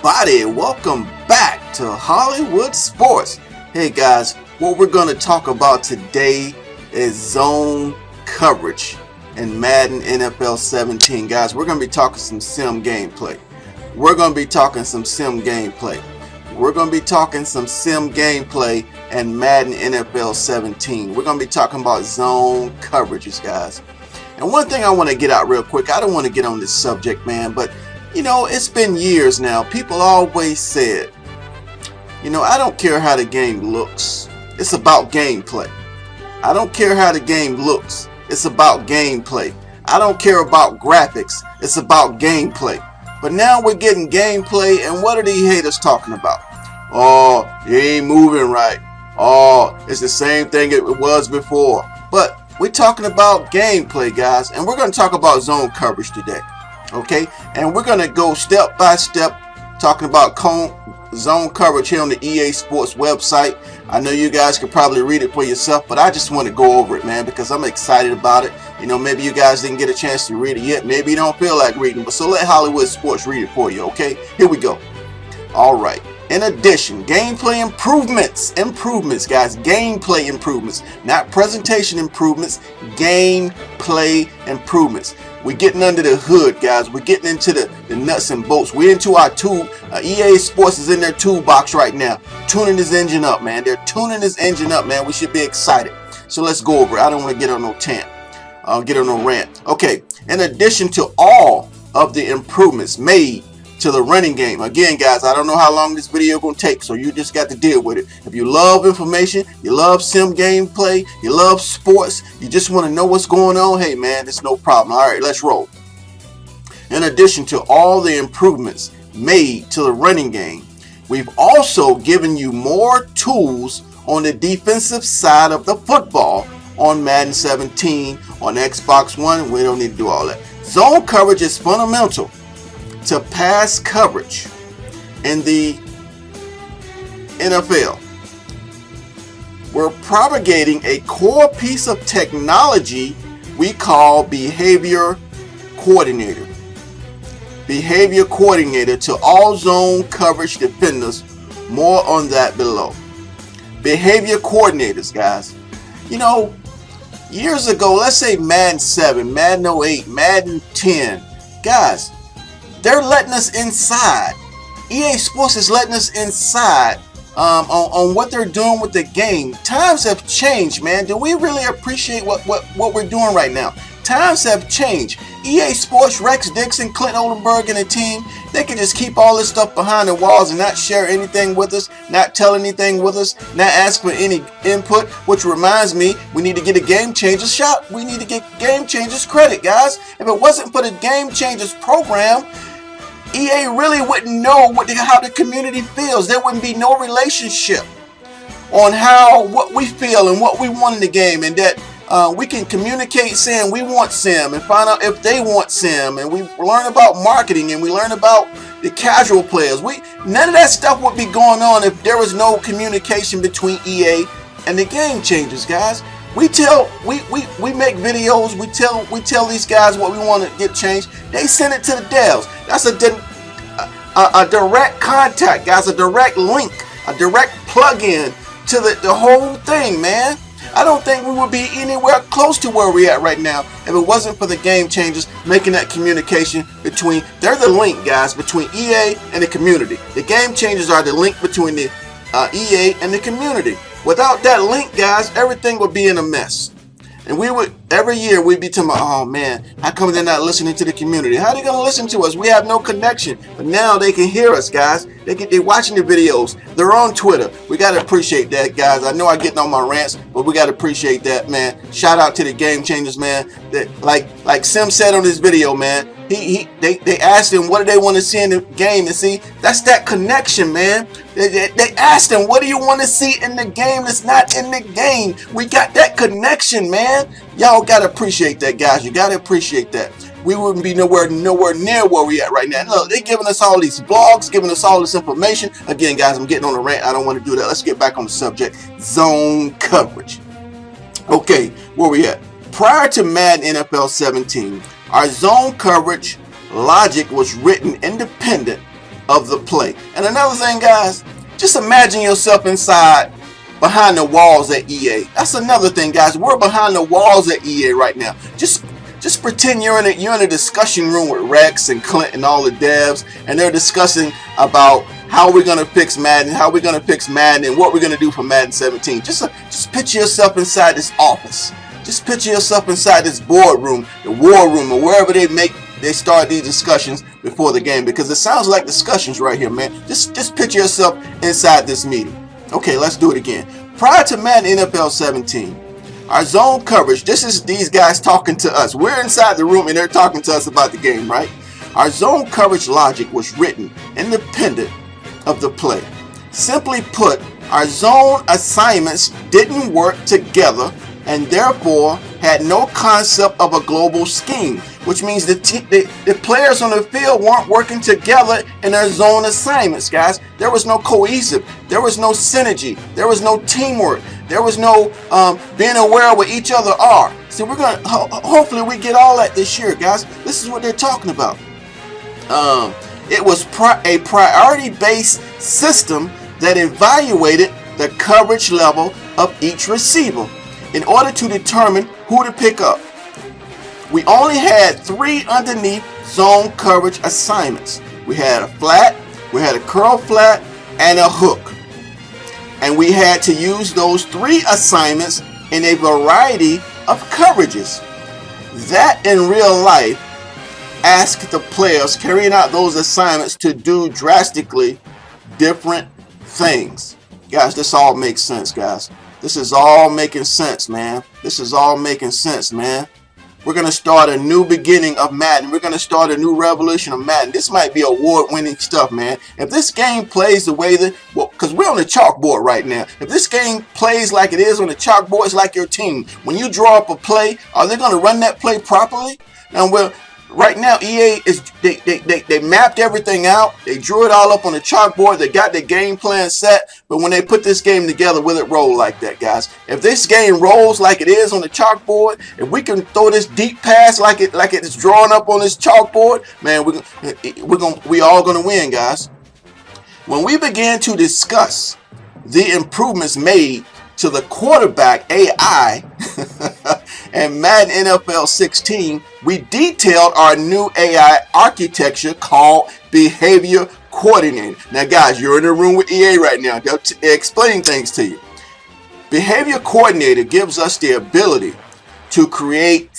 everybody, welcome back to Hollywood Sports. Hey guys, what we're going to talk about today is zone coverage in Madden NFL 17. Guys, we're going to be talking some sim gameplay. We're going to be talking some sim gameplay. We're going to be talking some sim gameplay and Madden NFL 17. We're going to be talking about zone coverages, guys. And one thing I want to get out real quick, I don't want to get on this subject, man, but you know, it's been years now. People always said, you know, I don't care how the game looks. It's about gameplay. I don't care how the game looks. It's about gameplay. I don't care about graphics. It's about gameplay. But now we're getting gameplay, and what are these haters talking about? Oh, it ain't moving right. Oh, it's the same thing it was before. But we're talking about gameplay, guys, and we're going to talk about zone coverage today. Okay, and we're going to go step by step talking about zone coverage here on the EA Sports website. I know you guys could probably read it for yourself, but I just want to go over it, man, because I'm excited about it. You know, maybe you guys didn't get a chance to read it yet. Maybe you don't feel like reading, but so let Hollywood Sports read it for you, okay? Here we go. All right. In addition, gameplay improvements, guys, gameplay improvements, not presentation improvements, gameplay improvements. We're getting under the hood, guys. We're getting into the nuts and bolts. We're into our EA Sports is in their toolbox right now, tuning this engine up, man. They're tuning this engine up, man. We should be excited. So let's go over it. I don't want to get on no rant. Okay, in addition to all of the improvements made to the running game. Again, guys, I don't know how long this video is going to take, so you just got to deal with it. If you love information, you love sim gameplay, you love sports, you just want to know what's going on, hey man, it's no problem. All right, let's roll. In addition to all the improvements made to the running game, we've also given you more tools on the defensive side of the football on Madden 17, on Xbox One. We don't need to do all that. Zone coverage is fundamental to pass coverage in the NFL. We're propagating a core piece of technology we call behavior coordinator. Behavior coordinator to all zone coverage defenders. More on that below. Behavior coordinators, guys. You know, years ago, let's say Madden 7, Madden 08, Madden 10, guys, they're letting us inside. EA Sports is letting us inside on what they're doing with the game. Times have changed, man. Do we really appreciate what we're doing right now? Times have changed. EA Sports, Rex Dixon, Clint Oldenburg, and the team, they can just keep all this stuff behind the walls and not share anything with us, not tell anything with us, not ask for any input, which reminds me, we need to get a Game Changers shot. We need to get Game Changers credit, guys. If it wasn't for the Game Changers program, EA really wouldn't know how the community feels. There wouldn't be no relationship on what we feel and what we want in the game, and that we can communicate saying we want sim and find out if they want sim, and we learn about marketing and we learn about the casual players. None of that stuff would be going on if there was no communication between EA and the Game Changers, guys. We make videos. We tell these guys what we want to get changed. They send it to the devs. That's a direct contact, guys. A direct link, a direct plug-in to the whole thing, man. I don't think we would be anywhere close to where we're at right now if it wasn't for the Game Changers making that communication between. They're the link, guys, between EA and the community. The Game Changers are the link between the EA and the community. Without that link, guys, everything would be in a mess. And every year we'd be talking about, oh man, how come they're not listening to the community? How are they going to listen to us? We have no connection. But now they can hear us, guys. They're watching the videos. They're on Twitter. We got to appreciate that, guys. I know I get on my rants, but we got to appreciate that, man. Shout out to the Game Changers, man. That like Sim said on this video, man. They asked him what do they want to see in the game, and see, that's that connection, man. They asked him, what do you want to see in the game that's not in the game? We got that connection, man. Y'all got to appreciate that, guys. You got to appreciate that. We wouldn't be nowhere near where we at right now. Look, they're giving us all these vlogs, giving us all this information. Again, guys, I'm getting on a rant. I don't want to do that. Let's get back on the subject. Zone coverage. Okay, where we at? Prior to Madden NFL 17, our zone coverage logic was written independent of the play. And another thing, guys, just imagine yourself inside behind the walls at EA. That's another thing, guys. We're behind the walls at EA right now. Just pretend you're in a discussion room with Rex and Clint and all the devs, and they're discussing about how we're gonna fix Madden, and what we're gonna do for Madden 17. Just picture yourself inside this office. Just picture yourself inside this boardroom, the war room, or wherever they start these discussions before the game, because it sounds like discussions right here, man. Just picture yourself inside this meeting. Okay, let's do it again. Prior to Madden NFL 17, our zone coverage, this is these guys talking to us. We're inside the room and they're talking to us about the game, right? Our zone coverage logic was written independent of the play. Simply put, our zone assignments didn't work together and therefore had no concept of a global scheme, which means the players on the field weren't working together in their zone assignments, guys. There was no cohesive, there was no synergy, there was no teamwork, there was no being aware of what each other are. So we're gonna hopefully we get all that this year, guys. This is what they're talking about. It was a priority-based system that evaluated the coverage level of each receiver in order to determine who to pick up. We only had 3 underneath zone coverage assignments. We had a flat, we had a curl flat, and a hook. And we had to use those 3 assignments in a variety of coverages. That in real life asked the players carrying out those assignments to do drastically different things. Guys, this all makes sense, guys. This is all making sense, man. This is all making sense, man. We're going to start a new beginning of Madden. We're going to start a new revolution of Madden. This might be award-winning stuff, man. If this game plays the way that, well, because we're on the chalkboard right now. If this game plays like it is on the chalkboard, it's like your team. When you draw up a play, are they going to run that play properly? Now, right now, EA is they mapped everything out. They drew it all up on the chalkboard. They got their game plan set. But when they put this game together, will it roll like that, guys? If this game rolls like it is on the chalkboard, if we can throw this deep pass like it's drawn up on this chalkboard, man, we all gonna win, guys. When we began to discuss the improvements made to the quarterback AI and Madden NFL 16, we detailed our new AI architecture called Behavior Coordinator. Now, guys, you're in the room with EA right now. They'll explain things to you. Behavior Coordinator gives us the ability to create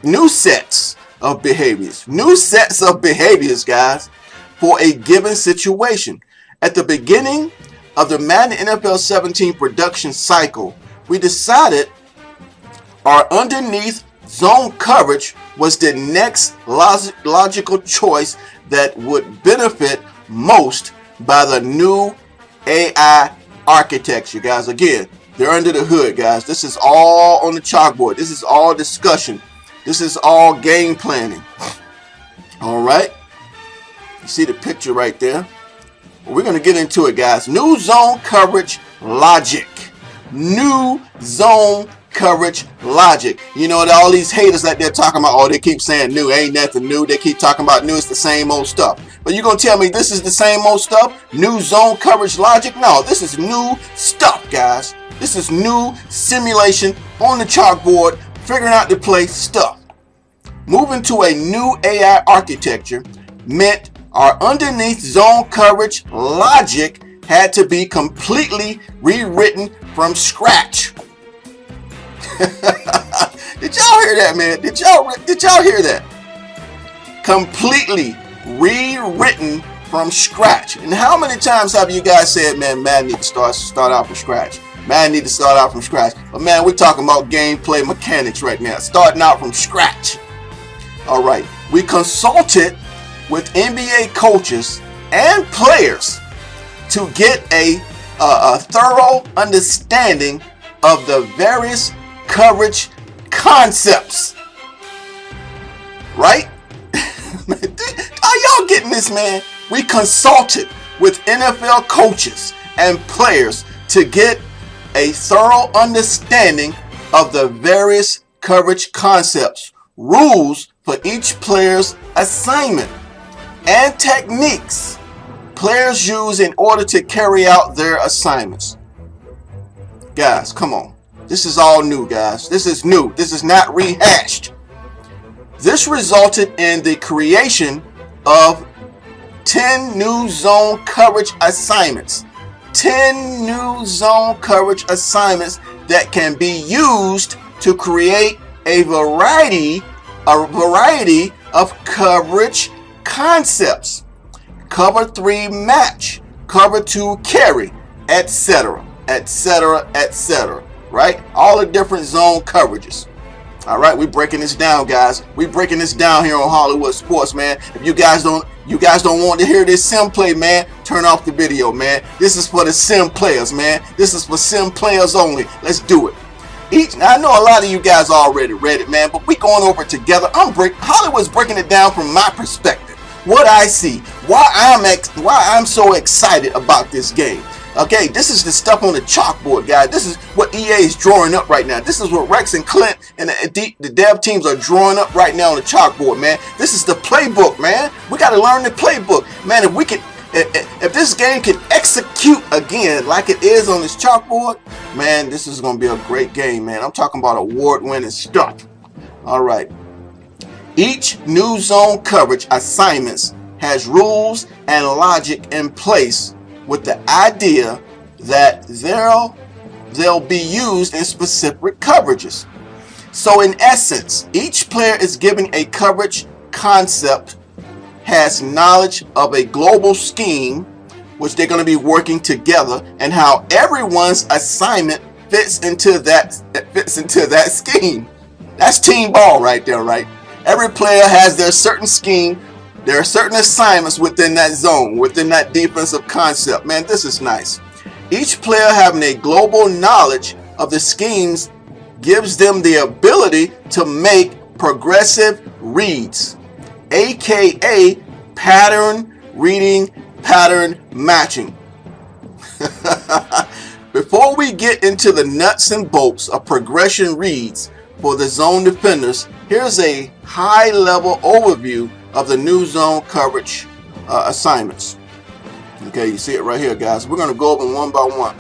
new sets of behaviors. New sets of behaviors, guys, for a given situation. At the beginning of the Madden NFL 17 production cycle, we decided our underneath zone coverage was the next logical choice that would benefit most by the new AI architecture, guys. Again, they're under the hood, guys. This is all on the chalkboard. This is all discussion. This is all game planning. All right. You see the picture right there? We're going to get into it, guys. New zone coverage logic. New zone coverage logic. You know, all these haters that they're talking about, oh, they keep saying new, ain't nothing new. They keep talking about new, it's the same old stuff. But you're going to tell me this is the same old stuff? New zone coverage logic? No, this is new stuff, guys. This is new simulation on the chalkboard, figuring out the play stuff. Moving to a new AI architecture meant our underneath zone coverage logic had to be completely rewritten from scratch. Did y'all hear that, man? Did y'all hear that? Completely rewritten from scratch. And how many times have you guys said, man, Madden need to start out from scratch? Madden need to start out from scratch. But man, we're talking about gameplay mechanics right now. Starting out from scratch. All right. We consulted with NBA coaches and players to get a thorough understanding of the various coverage concepts. Right? Are y'all getting this, man? We consulted with NFL coaches and players to get a thorough understanding of the various coverage concepts, rules for each player's assignment, and techniques players use in order to carry out their assignments. Guys, come on. This is all new, guys. This is new. This is not rehashed. This resulted in the creation of 10 new zone coverage assignments. 10 new zone coverage assignments that can be used to create a variety of coverage concepts. Cover 3 match, cover 2 carry, etc., etc., etc. Right? All the different zone coverages. All right, we're breaking this down, guys. We're breaking this down here on Hollywood Sports, man. If you guys don't want to hear this sim play, man, turn off the video, man. This is for the sim players, man. This is for sim players only. Let's do it. I know a lot of you guys already read it, man, but we going over it together. Hollywood's breaking it down from my perspective. What I see, why I'm so excited about this game. Okay, this is the stuff on the chalkboard, guys. This is what EA is drawing up right now. This is what Rex and Clint and the dev teams are drawing up right now on the chalkboard, man. This is the playbook, man. We got to learn the playbook, man. If this game can execute again like it is on this chalkboard, man, this is going to be a great game, man. I'm talking about award-winning stuff. All right. Each new zone coverage assignments has rules and logic in place with the idea that they'll be used in specific coverages. So in essence, each player is given a coverage concept, has knowledge of a global scheme, which they're going to be working together, and how everyone's assignment fits into that scheme. That's team ball right there, right? Every player has their certain scheme. There are certain assignments within that zone, within that defensive concept. Man, this is nice. Each player having a global knowledge of the schemes gives them the ability to make progressive reads, aka pattern reading, pattern matching. Before we get into the nuts and bolts of progression reads for the zone defenders, here's a high-level overview of the new zone coverage assignments. Okay, you see it right here, guys. We're going to go over them one by one.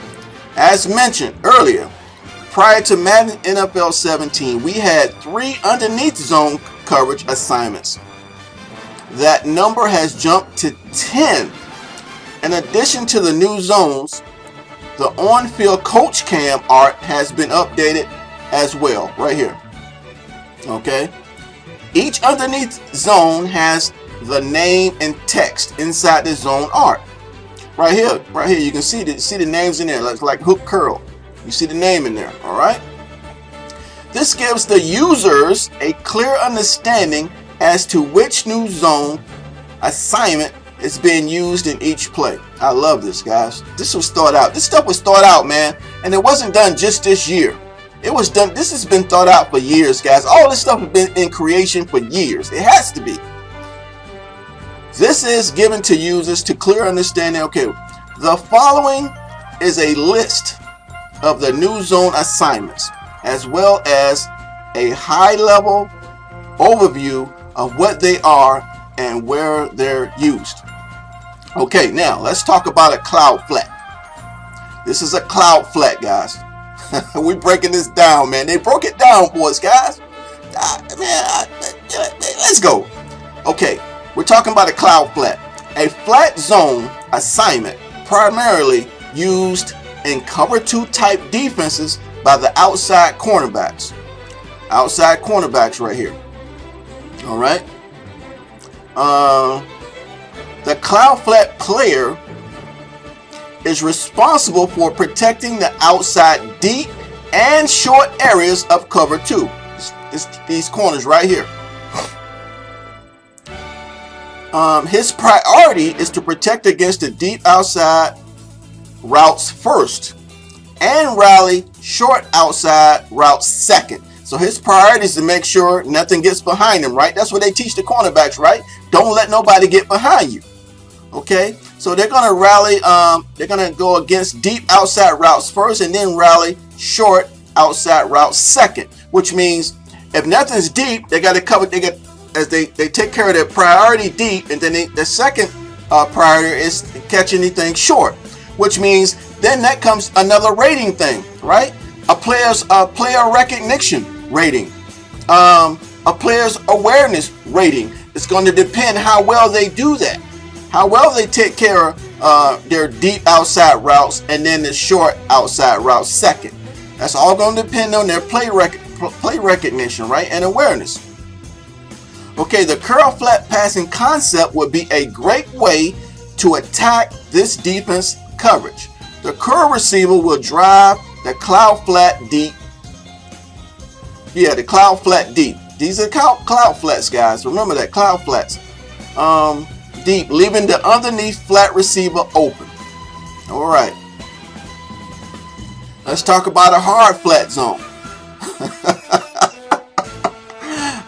As mentioned earlier, prior to Madden NFL 17, we had 3 underneath zone coverage assignments. That number has jumped to 10. In addition to the new zones, the on-field coach cam art has been updated as well, right here. Okay. Each underneath zone has the name and text inside the zone art. Right here, you can see the names in there, like hook curl. You see the name in there, all right? This gives the users a clear understanding as to which new zone assignment is being used in each play. I love this, guys. This stuff was thought out, man, and it wasn't done just this year. It was done. This has been thought out for years, guys. All this stuff has been in creation for years. It has to be. This is given to users to clear understanding. Okay, the following is a list of the new zone assignments, as well as a high-level overview of what they are and where they're used. Okay, now let's talk about a cloud flat. This is a cloud flat, guys. We're breaking this down, man. They broke it down for us, guys. Let's go. Okay, we're talking about a cloud flat. A flat zone assignment primarily used in cover 2 type defenses by the outside cornerbacks. Outside cornerbacks right here. All right. The cloud flat player is responsible for protecting the outside deep and short areas of cover 2. These corners right here. His priority is to protect against the deep outside routes first and rally short outside routes second. So his priority is to make sure nothing gets behind him, right? That's what they teach the cornerbacks, right? Don't let nobody get behind you. Okay, so they're going to rally, they're going to go against deep outside routes first and then rally short outside routes second, which means if nothing's deep, they got to cover, they take care of their priority deep, and then the second priority is catch anything short, which means then that comes another rating thing, right? A player's player recognition rating, a player's awareness rating. It's going to depend how well they do that, how well they take care of their deep outside routes and then the short outside routes second. That's all going to depend on their play recognition, right, and awareness. Okay, the curl flat passing concept would be a great way to attack this defense coverage. The curl receiver will drive the cloud flat deep. Yeah, the cloud flat deep. These are cloud flats, guys. Remember that, cloud flats. Deep, leaving the underneath flat receiver open. All right. Let's talk about a hard flat zone.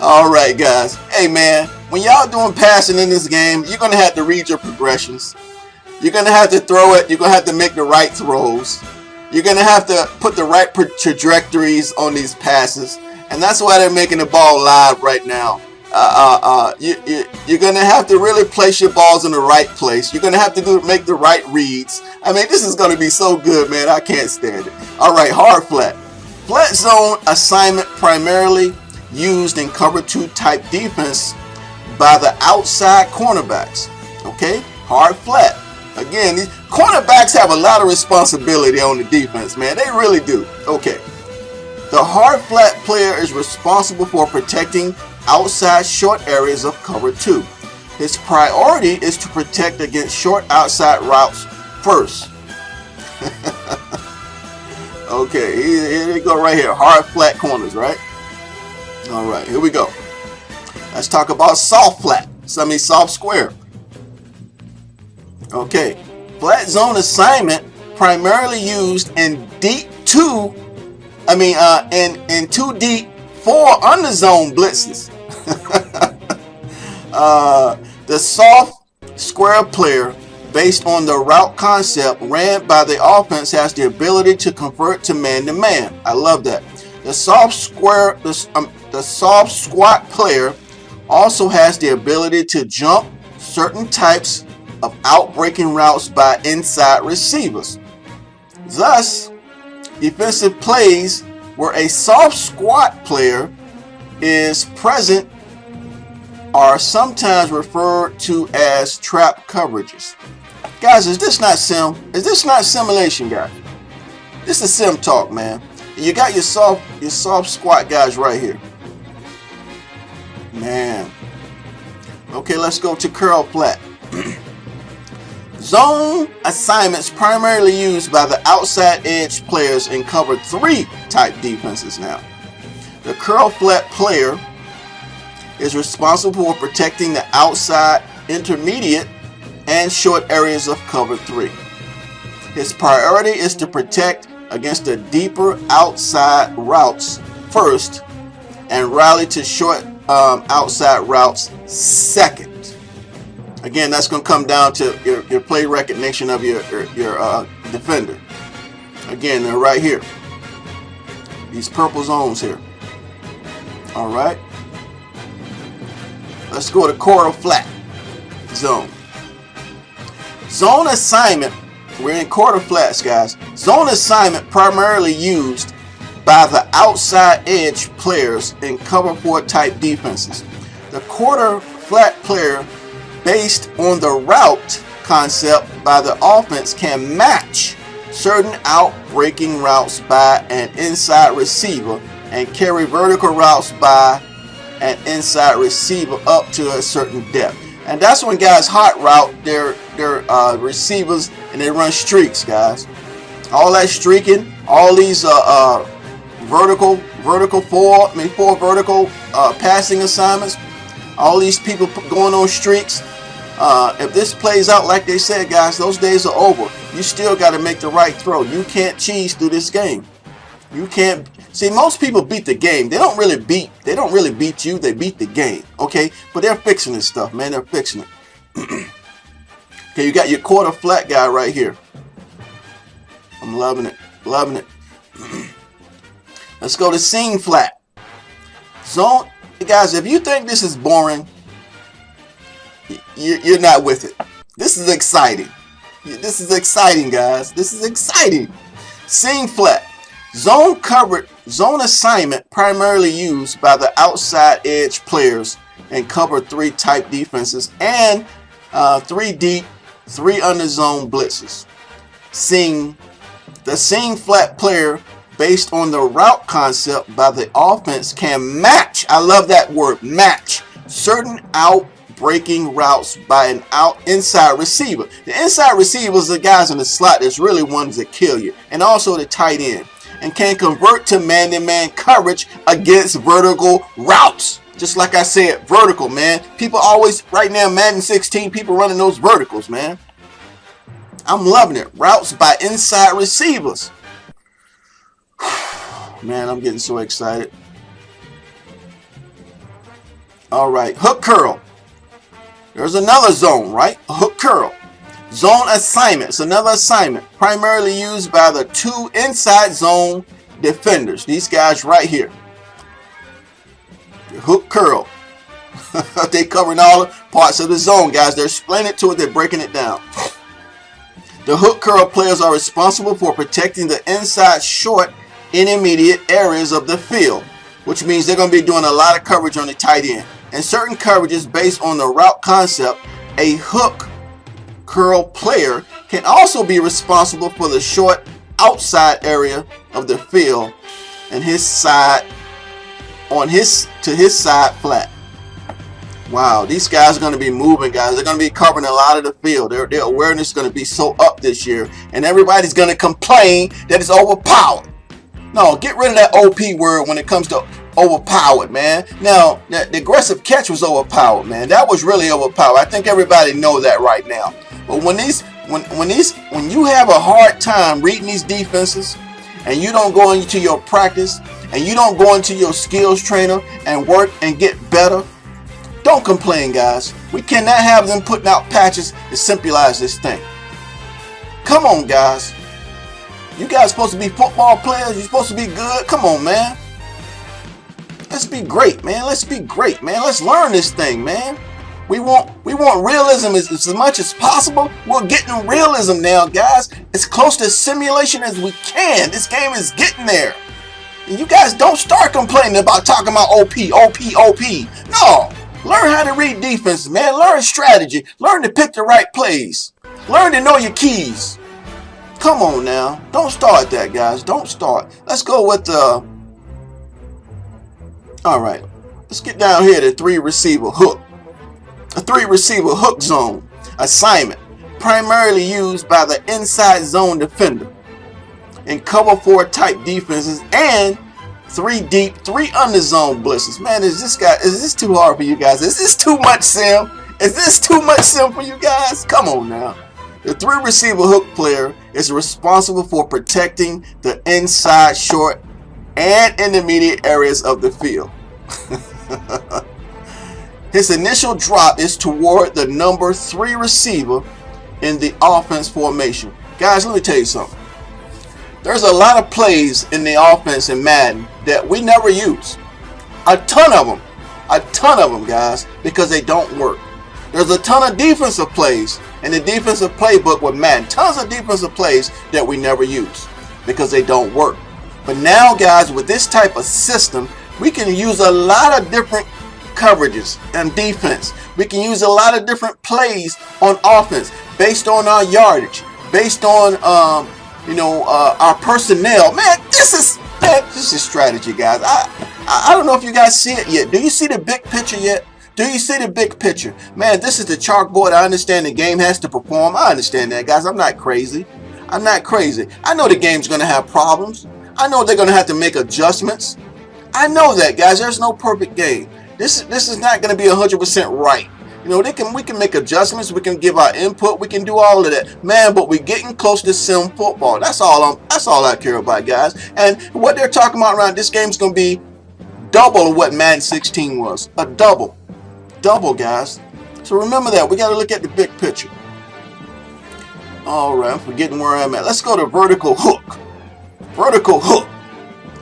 All right, guys. Hey, man, when y'all doing passing in this game, you're going to have to read your progressions. You're going to have to throw it. You're going to have to make the right throws. You're going to have to put the right trajectories on these passes. And that's why they're making the ball live right now. You're going to have to really place your balls in the right place. You're going to have to make the right reads. I mean, this is going to be so good, man. I can't stand it. All right, hard flat. Flat zone assignment primarily used in cover 2 type defense by the outside cornerbacks. Okay, hard flat. Again, these cornerbacks have a lot of responsibility on the defense, man. They really do. Okay. The hard flat player is responsible for protecting outside short areas of cover 2. His priority is to protect against short outside routes first. Okay, here we go right here. Hard flat corners, right? All right, here we go. Let's talk about soft flat. Soft square. Okay, flat zone assignment primarily used in deep 2. In 2 deep 4 under zone blitzes. The soft square player, based on the route concept ran by the offense, has the ability to convert to man-to-man. I love that. The soft squat player also has the ability to jump certain types of out-breaking routes by inside receivers. Thus, defensive plays where a soft squat player is present are sometimes referred to as trap coverages. Guys, is this not simulation, guys? This is sim talk, man. You got your soft squat guys right here. Man. Okay, let's go to curl flat. Zone assignments primarily used by the outside edge players in cover 3 type defenses now. The curl flat player is responsible for protecting the outside, intermediate, and short areas of cover 3. His priority is to protect against the deeper outside routes first and rally to short outside routes second. Again, that's going to come down to your play recognition of your defender. Again, they're right here. These purple zones here. All right. Let's go to quarter flat zone. Zone assignment. We're in quarter flats, guys. Zone assignment primarily used by the outside edge players in cover 4 type defenses. The quarter flat player, based on the route concept by the offense, can match certain out-breaking routes by an inside receiver and carry vertical routes by an inside receiver up to a certain depth. And that's when guys hot route their receivers and they run streaks, guys. All that streaking, all these four vertical passing assignments, all these people going on streaks. If this plays out like they said, guys, those days are over. You still got to make the right throw. You can't cheese through this game. You can't. See, most people beat the game. They don't really beat you. They beat the game. Okay, but they're fixing this stuff, man. They're fixing it. Okay, you got your quarter flat guy right here. I'm loving it. Loving it. Let's go to seam flat zone. Guys, if you think this is boring, you're not with it. This is exciting. This is exciting, guys. This is exciting. Seam flat. Zone assignment primarily used by the outside edge players in cover 3 type defenses and 3 deep, 3 under zone blitzes. The seam flat player based on the route concept by the offense can match, I love that word, match, certain out-breaking routes by an inside receiver. The inside receivers are the guys in the slot that's really ones that kill you, and also the tight end, and can convert to man-to-man coverage against vertical routes. Just like I said, vertical, man. People always, right now, Madden 16, people running those verticals, man. I'm loving it. Routes by inside receivers. Man, I'm getting so excited. All right, hook curl. There's another zone, right? A hook curl. Zone assignments, another assignment, primarily used by the 2 inside zone defenders. These guys right here. The hook curl. They covering all the parts of the zone, guys. They're explaining it to it. They're breaking it down. The hook curl players are responsible for protecting the inside short intermediate areas of the field, which means they're going to be doing a lot of coverage on the tight end. And certain coverages based on the route concept, a hook curl player can also be responsible for the short outside area of the field and his side to his side flat. Wow, these guys are going to be moving, guys. They're going to be covering a lot of the field. Their awareness is going to be so up this year, and everybody's going to complain that it's overpowered. No, get rid of that OP word when it comes to overpowered, man. Now, the aggressive catch was overpowered, man. That was really overpowered. I think everybody knows that right now. But when you have a hard time reading these defenses, and you don't go into your practice, and you don't go into your skills trainer and work and get better, don't complain, guys. We cannot have them putting out patches to simplify this thing. Come on, guys. You guys supposed to be football players. You're supposed to be good. Come on, man. Let's be great, man. Let's be great, man. Let's learn this thing, man. We want realism as much as possible. We're getting realism now, guys. As close to simulation as we can. This game is getting there. And you guys don't start complaining about talking about OP. No. Learn how to read defense, man. Learn strategy. Learn to pick the right plays. Learn to know your keys. Come on now. Don't start that, guys. Don't start. Let's go with the... All right. Let's get down here to 3 receiver hook. A 3 receiver hook zone assignment, primarily used by the inside zone defender in cover 4 type defenses and 3 deep, 3 under zone blitzes. Man, is this too hard for you guys? Is this too much sim? Is this too much sim for you guys? Come on now. The 3 receiver hook player is responsible for protecting the inside short and intermediate areas of the field. His initial drop is toward the number 3 receiver in the offense formation. Guys, let me tell you something. There's a lot of plays in the offense in Madden that we never use. A ton of them, guys, because they don't work. There's a ton of defensive plays in the defensive playbook with Madden. Tons of defensive plays that we never use because they don't work. But now, guys, with this type of system, we can use a lot of different coverages and defense. We can use a lot of different plays on offense based on our yardage, based on our personnel. Man, this is strategy, guys. I don't know if you guys see it yet. Do you see the big picture yet? Do you see the big picture? Man, this is the chalkboard. I understand the game has to perform. I understand that, guys. I'm not crazy. I know the game's going to have problems. I know they're going to have to make adjustments. I know that, guys. There's no perfect game. This is not going to be 100% right. We can make adjustments. We can give our input. We can do all of that, man. But we're getting close to sim football. That's all I care about, guys. And what they're talking about around this game is going to be double of what Madden 16 was. A double, guys. So remember that. We got to look at the big picture. All right, I'm forgetting where I'm at. Let's go to vertical hook. Vertical hook.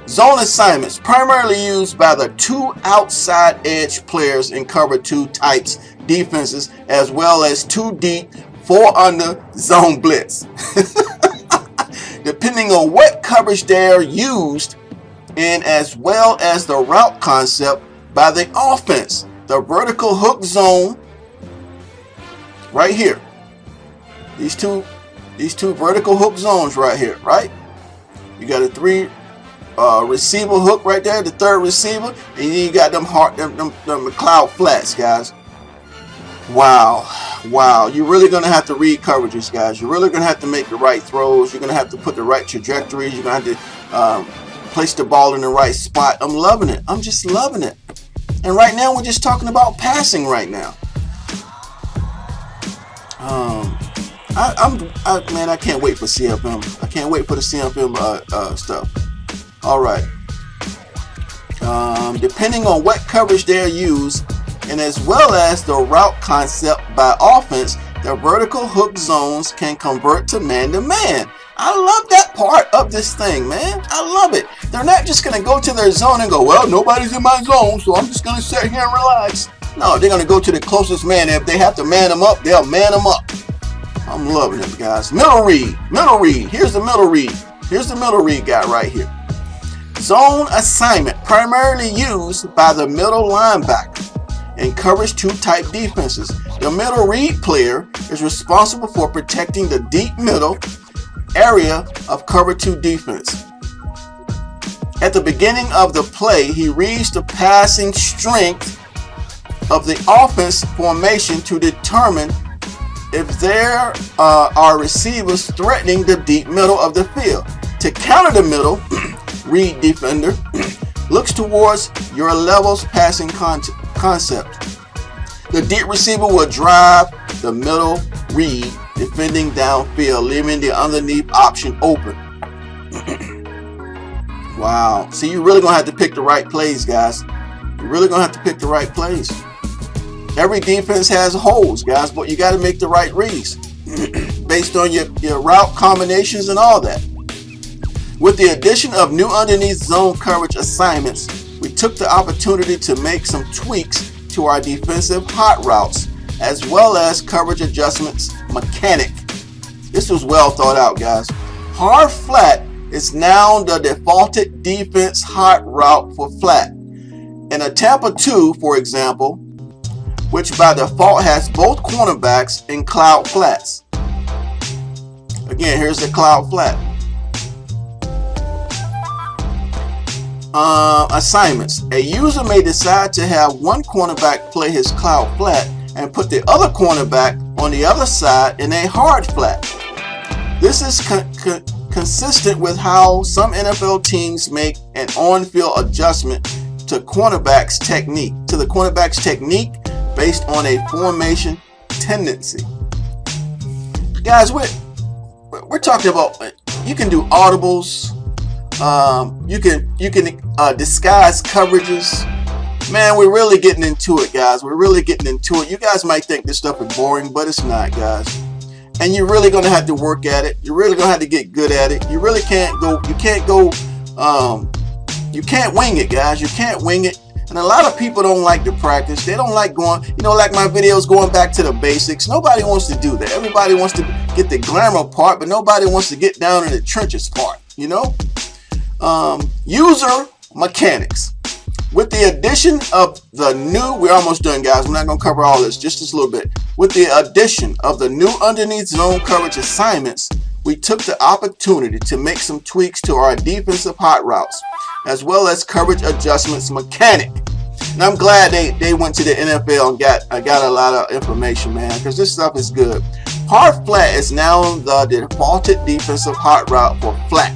Zone assignments, primarily used by the 2 outside edge players in cover 2 types defenses, as well as 2 deep, 4 under zone blitz. Depending on what coverage they are used in, as well as the route concept by the offense. The vertical hook zone right here. These two vertical hook zones right here, right? You got a 3 receiver hook right there, the 3rd receiver, and then you got them cloud flats, guys. Wow, you're really gonna have to read coverages, guys. You're really gonna have to make the right throws. You're gonna have to put the right trajectories. You're gonna have to place the ball in the right spot. I'm loving it. I'm just loving it. And right now we're just talking about passing right now. Man, I can't wait for CFM. I can't wait for the CFM stuff. All right. Depending on what coverage they're used, and as well as the route concept by offense, the vertical hook zones can convert to man-to-man. I love that part of this thing, man. I love it. They're not just going to go to their zone and go, well, nobody's in my zone, so I'm just going to sit here and relax. No, they're going to go to the closest man. If they have to man them up, they'll man them up. I'm loving it, guys. Middle read. Here's the middle read. Here's the middle read guy right here. Zone assignment, primarily used by the middle linebacker in coverage 2 type defenses. The middle read player is responsible for protecting the deep middle area of cover 2 defense. At the beginning of the play, he reads the passing strength of the offense formation to determine if there are receivers threatening the deep middle of the field. To counter the middle read defender looks towards your level's passing concept. The deep receiver will drive the middle read defending downfield, leaving the underneath option open. Wow. See, you're really going to have to pick the right plays, guys. You're really going to have to pick the right plays. Every defense has holes, guys, but you got to make the right reads based on your route combinations and all that. With the addition of new underneath zone coverage assignments, we took the opportunity to make some tweaks to our defensive hot routes, as well as coverage adjustments mechanic. This was well thought out, guys. Hard flat is now the defaulted defense hot route for flat. In a Tampa 2, for example, which by default has both cornerbacks in cloud flats. Again, here's the cloud flat. Assignments. A user may decide to have one cornerback play his cloud flat and put the other cornerback on the other side in a hard flat. This is consistent with how some NFL teams make an on-field adjustment to the cornerback's technique based on a formation tendency. Guys, we're talking about, you can do audibles, you can disguise coverages. Man, we're really getting into it, guys. We're really getting into it. You guys might think this stuff is boring, but it's not, guys. And you're really gonna have to work at it. You're really gonna have to get good at it. You really can't go. You can't wing it, guys. You can't wing it. And a lot of people don't like to practice. They don't like going, like my videos, going back to the basics. Nobody wants to do that. Everybody wants to get the glamour part, but nobody wants to get down in the trenches part, User mechanics. With the addition of the new, we're almost done, guys. We're not going to cover all this, just a little bit. With the addition of the new underneath zone coverage assignments, we took the opportunity to make some tweaks to our defensive hot routes, as well as coverage adjustments mechanic. And I'm glad they went to the NFL and got a lot of information, man, because this stuff is good. Hard flat is now the defaulted defensive hot route for flat.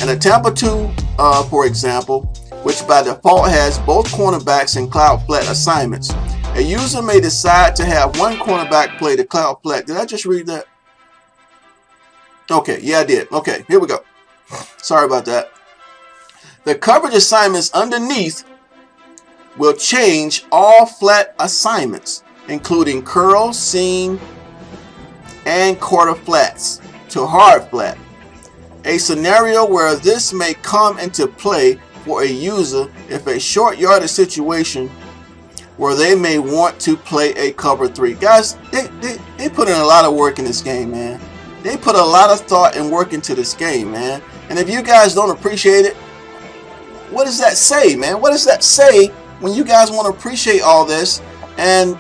And a Tampa 2, for example, which by default has both cornerbacks in cloud flat assignments. A user may decide to have one cornerback play the cloud flat. Did I just read that? Okay, yeah, I did. Okay, here we go. Sorry about that. The coverage assignments underneath will change all flat assignments, including curl, seam, and quarter flats, to hard flat. A scenario where this may come into play for a user if a short yardage situation where they may want to play a cover 3. Guys, they put in a lot of work in this game, man. They put a lot of thought and work into this game, man. And if you guys don't appreciate it, what does that say, man? What does that say when you guys want to appreciate all this? And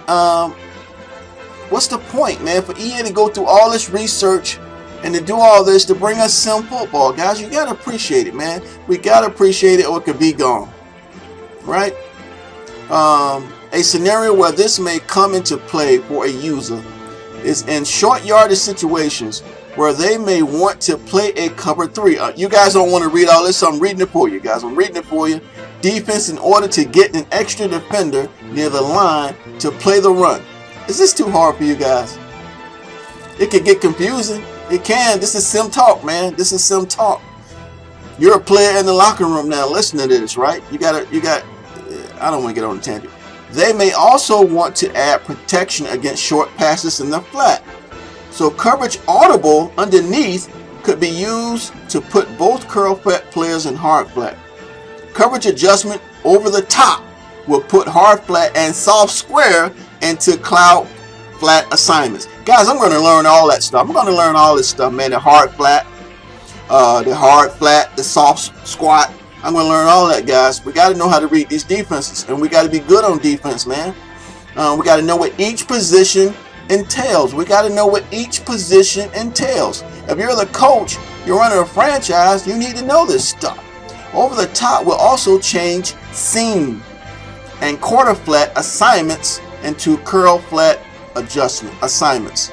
what's the point, man, for EA to go through all this research and to do all this to bring us sim football? Guys, you got to appreciate it, man. We got to appreciate it or it could be gone, right? A scenario where this may come into play for a user is in short yardage situations where they may want to play a cover 3. You guys don't want to read all this, so I'm reading it for you guys. I'm reading it for you. Defense in order to get an extra defender near the line to play the run. Is this too hard for you guys? It could get confusing. It can. This is sim talk, man. This is sim talk. You're a player in the locker room now listening to this, right? I don't want to get on a tangent. They may also want to add protection against short passes in the flat. So coverage audible underneath could be used to put both curl flat players in hard flat. Coverage adjustment over the top will put hard flat and soft square into cloud flat assignments. Guys, I'm going to learn all that stuff. I'm going to learn all this stuff, man. The hard flat, the soft squat. I'm going to learn all that, guys. We got to know how to read these defenses, and we got to be good on defense, man. We got to know what each position entails. We got to know what each position entails. If you're the coach, you're running a franchise, you need to know this stuff. Over the top will also change seam and quarter flat assignments into curl flat adjustment assignments.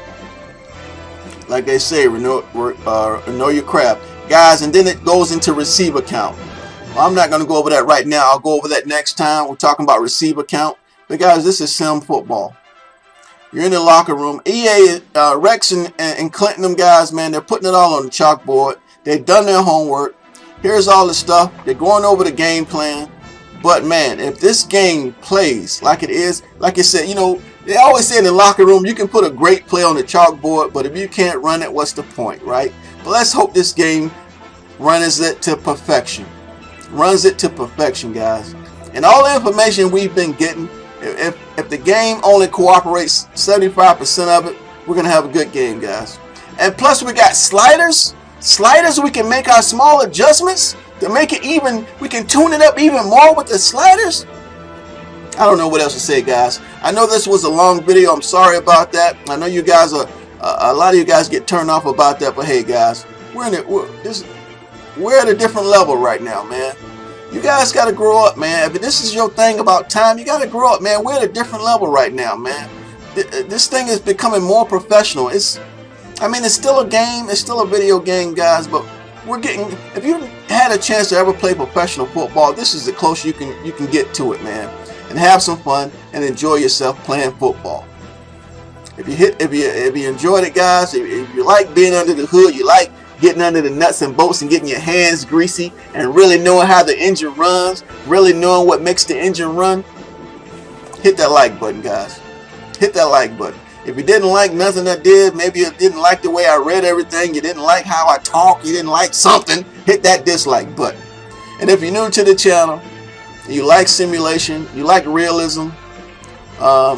Like they say, know your craft, guys. And then it goes into receiver count. Well, I'm not going to go over that right now. I'll go over that next time. We're talking about receiver count. But guys, this is sim football. You're in the locker room. EA, Rex and Clinton, them guys, man, they're putting it all on the chalkboard. They've done their homework. Here's all the stuff. They're going over the game plan. But man, if this game plays like it is, like I said, you know, they always say in the locker room, you can put a great play on the chalkboard, but if you can't run it, what's the point, right? But let's hope this game runs it to perfection. Runs it to perfection, guys. And all the information we've been getting, if the game only cooperates 75% of it, we're going to have a good game, guys. And plus we got sliders. Sliders, we can make our small adjustments to make it even. We can tune it up even more with the sliders. I don't know what else to say, guys. I know this was a long video. I'm sorry about that. I know you guys are, a lot of you guys get turned off about that. But hey, guys, we're at a different level right now, man. You guys got to grow up, man. If this is your thing about time, you got to grow up, man. We're at a different level right now, man. This thing is becoming more professional. I mean, it's still a game. It's still a video game, guys. But we're getting. If you had a chance to ever play professional football, this is the closest you can get to it, man. And have some fun and enjoy yourself playing football. If you enjoyed it, guys, if you like being under the hood, you like getting under the nuts and bolts and getting your hands greasy and really knowing how the engine runs, really knowing what makes the engine run, hit that like button, guys. Hit that like button. If you didn't like nothing I did, maybe you didn't like the way I read everything, you didn't like how I talk, you didn't like something, hit that dislike button. And if you're new to the channel, you like simulation, you like realism,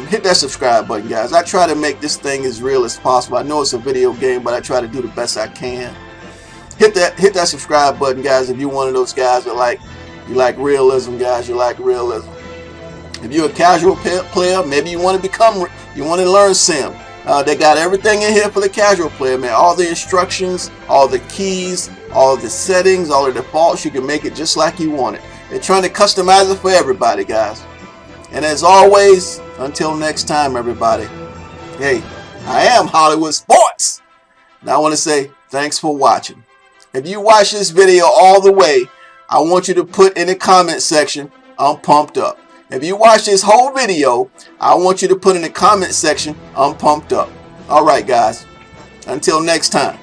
hit that subscribe button, guys. I try to make this thing as real as possible. I know it's a video game, but I try to do the best I can. Hit that subscribe button, guys, if you're one of those guys that you like realism, guys. You like realism. If you're a casual player, maybe you want to learn sim. They got everything in here for the casual player, man. All the instructions, all the keys, all the settings, all the defaults. You can make it just like you want it. They're trying to customize it for everybody, guys. And as always, until next time, everybody. Hey, I am Hollywood Sports. Now I want to say thanks for watching. If you watch this video all the way, I want you to put in the comment section, I'm pumped up. If you watch this whole video, I want you to put in the comment section, I'm pumped up. All right, guys. Until next time.